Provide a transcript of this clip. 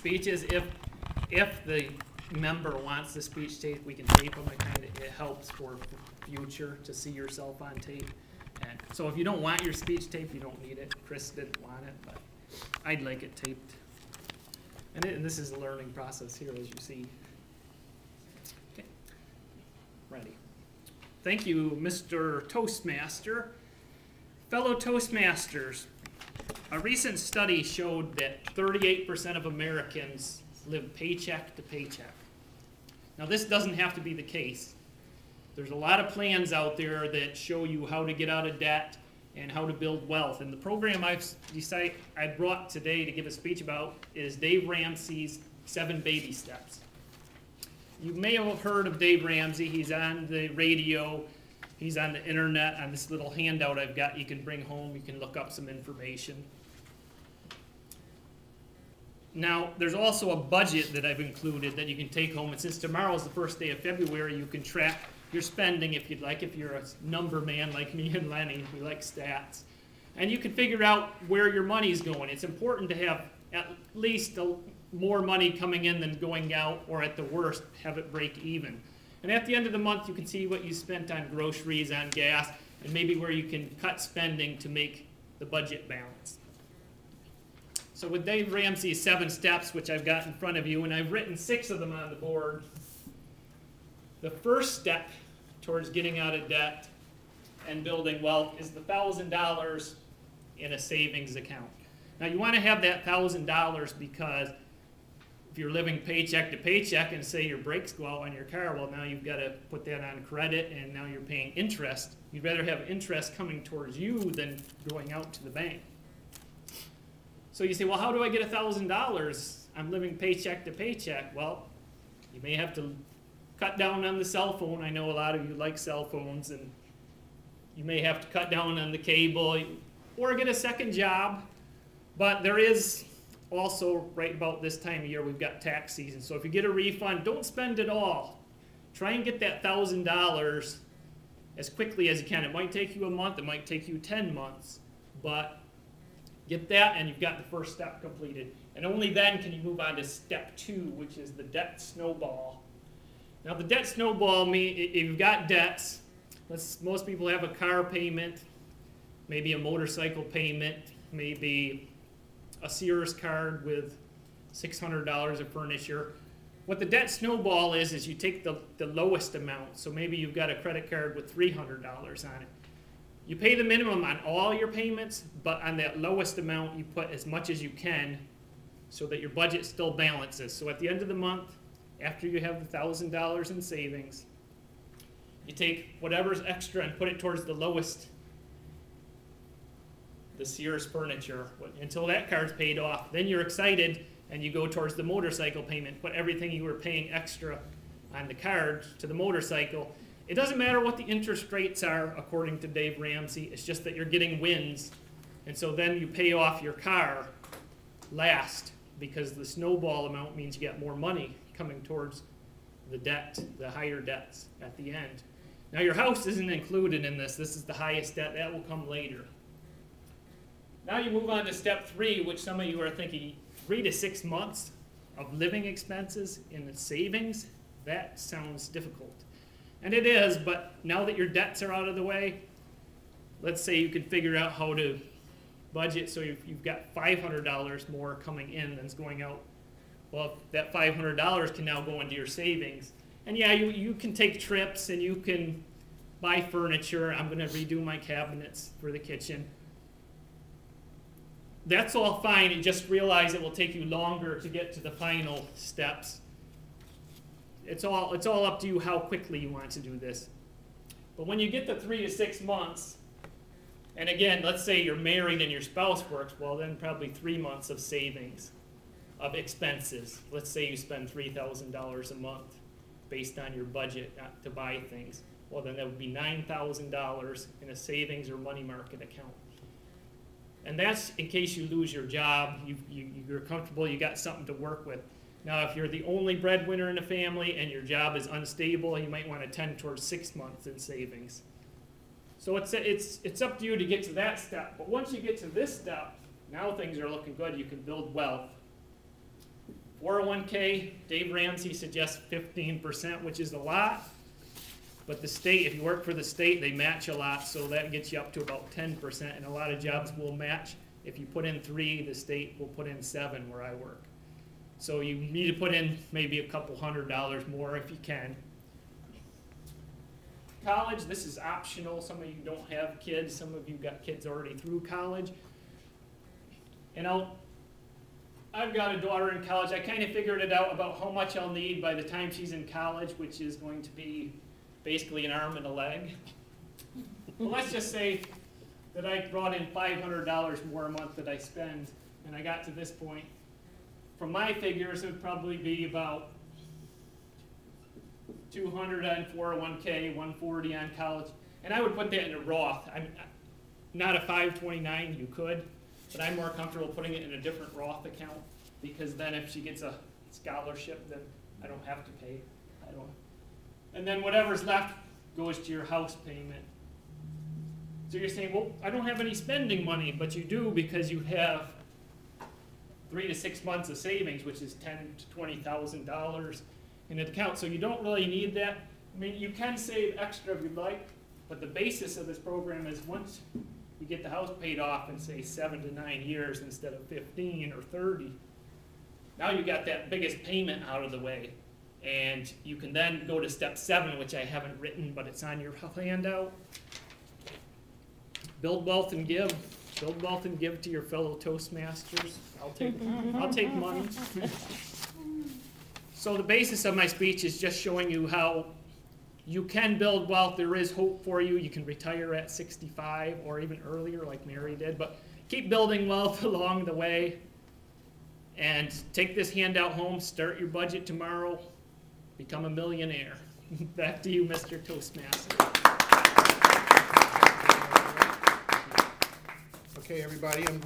speeches. If the member wants the speech tape, we can tape them. It helps for future to see yourself on tape. And so if you don't want your speech tape, you don't need it. Chris didn't want it, but I'd like it taped. And this is a learning process here, as you see. Okay, ready. Thank you, Mr. Toastmaster. Fellow Toastmasters, a recent study showed that 38% of Americans live paycheck to paycheck. Now, this doesn't have to be the case. There's a lot of plans out there that show you how to get out of debt and how to build wealth. And the program I brought today to give a speech about is Dave Ramsey's 7 Baby Steps. You may have heard of Dave Ramsey. He's on the radio. He's on the internet. On this little handout I've got you can bring home. You can look up some information. Now, there's also a budget that I've included that you can take home. And since tomorrow is the first day of February, you can track your spending if you'd like, if you're a number man like me and Lenny. We like stats. And you can figure out where your money's going. It's important to have at least more money coming in than going out, or at the worst, have it break even. And at the end of the month, you can see what you spent on groceries, on gas, and maybe where you can cut spending to make the budget balance. So with Dave Ramsey's 7 steps, which I've got in front of you, and I've written 6 of them on the board, the first step towards getting out of debt and building wealth is the $1,000 in a savings account. Now you want to have that $1,000 because if you're living paycheck to paycheck and say your brakes go out on your car, well, now you've got to put that on credit and now you're paying interest. You'd rather have interest coming towards you than going out to the bank. So you say, well, how do I get $1,000? I'm living paycheck to paycheck. Well, you may have to cut down on the cell phone. I know a lot of you like cell phones, and you may have to cut down on the cable or get a second job. But there is also, right about this time of year, we've got tax season. So if you get a refund, don't spend it all. Try and get that $1,000 as quickly as you can. It might take you a month. It might take you 10 months. But get that, and you've got the first step completed. And only then can you move on to step 2, which is the debt snowball. Now, the debt snowball means if you've got debts, most people have a car payment, maybe a motorcycle payment, maybe a Sears card with $600 of furniture. What the debt snowball is you take the lowest amount. So maybe you've got a credit card with $300 on it. You pay the minimum on all your payments, but on that lowest amount, you put as much as you can so that your budget still balances. So at the end of the month, after you have the $1,000 in savings, you take whatever's extra and put it towards the lowest, the Sears furniture, until that card's paid off. Then you're excited and you go towards the motorcycle payment, put everything you were paying extra on the card to the motorcycle. It doesn't matter what the interest rates are, according to Dave Ramsey. It's just that you're getting wins. And so then you pay off your car last, because the snowball amount means you get more money coming towards the debt, the higher debts at the end. Now your house isn't included in this. This is the highest debt. That will come later. Now you move on to step 3, which some of you are thinking 3 to 6 months of living expenses in the savings. That sounds difficult. And it is, but now that your debts are out of the way, let's say you can figure out how to budget so you've got $500 more coming in than's going out. Well, that $500 can now go into your savings. And yeah, you can take trips and you can buy furniture. I'm going to redo my cabinets for the kitchen. That's all fine. You just realize it will take you longer to get to the final steps. It's all up to you how quickly you want to do this. But when you get to 3 to 6 months, and again, let's say you're married and your spouse works, well then probably 3 months of savings, of expenses. Let's say you spend $3,000 a month based on your budget to buy things. Well then that would be $9,000 in a savings or money market account. And that's in case you lose your job, you're comfortable, you got something to work with. Now, if you're the only breadwinner in the family and your job is unstable, you might want to tend towards 6 months in savings. So it's up to you to get to that step. But once you get to this step, now things are looking good. You can build wealth 401k, Dave Ramsey suggests 15%, which is a lot. But the state, if you work for the state, they match a lot, so that gets you up to about 10%. And a lot of jobs will match. If you put in 3, the state will put in 7 where I work. So you need to put in maybe a couple $100 more if you can. College, this is optional. Some of you don't have kids. Some of you got kids already through college. And I've got a daughter in college. I kind of figured it out about how much I'll need by the time she's in college, which is going to be basically an arm and a leg. Well, let's just say that I brought in $500 more a month that I spend, and I got to this point. From my figures, it would probably be about $200 on 401k, $140 on college, and I would put that in a Roth. I'm not a 529, you could, but I'm more comfortable putting it in a different Roth account, because then if she gets a scholarship, then I don't have to pay. And then whatever's left goes to your house payment. So you're saying, well, I don't have any spending money, but you do, because you have 3 to 6 months of savings, which is $10,000 to $20,000 in an account. So you don't really need that. I mean, you can save extra if you'd like, but the basis of this program is once you get the house paid off in, say, 7 to 9 years instead of 15 or 30, now you got that biggest payment out of the way. And you can then go to step 7, which I haven't written, but it's on your handout. Build wealth and give. Build wealth and give to your fellow Toastmasters. I'll take money. So the basis of my speech is just showing you how you can build wealth. There is hope for you. You can retire at 65 or even earlier like Mary did. But keep building wealth along the way. And take this handout home. Start your budget tomorrow. Become a millionaire. Back to you, Mr. Toastmaster. Okay, everybody, I'm going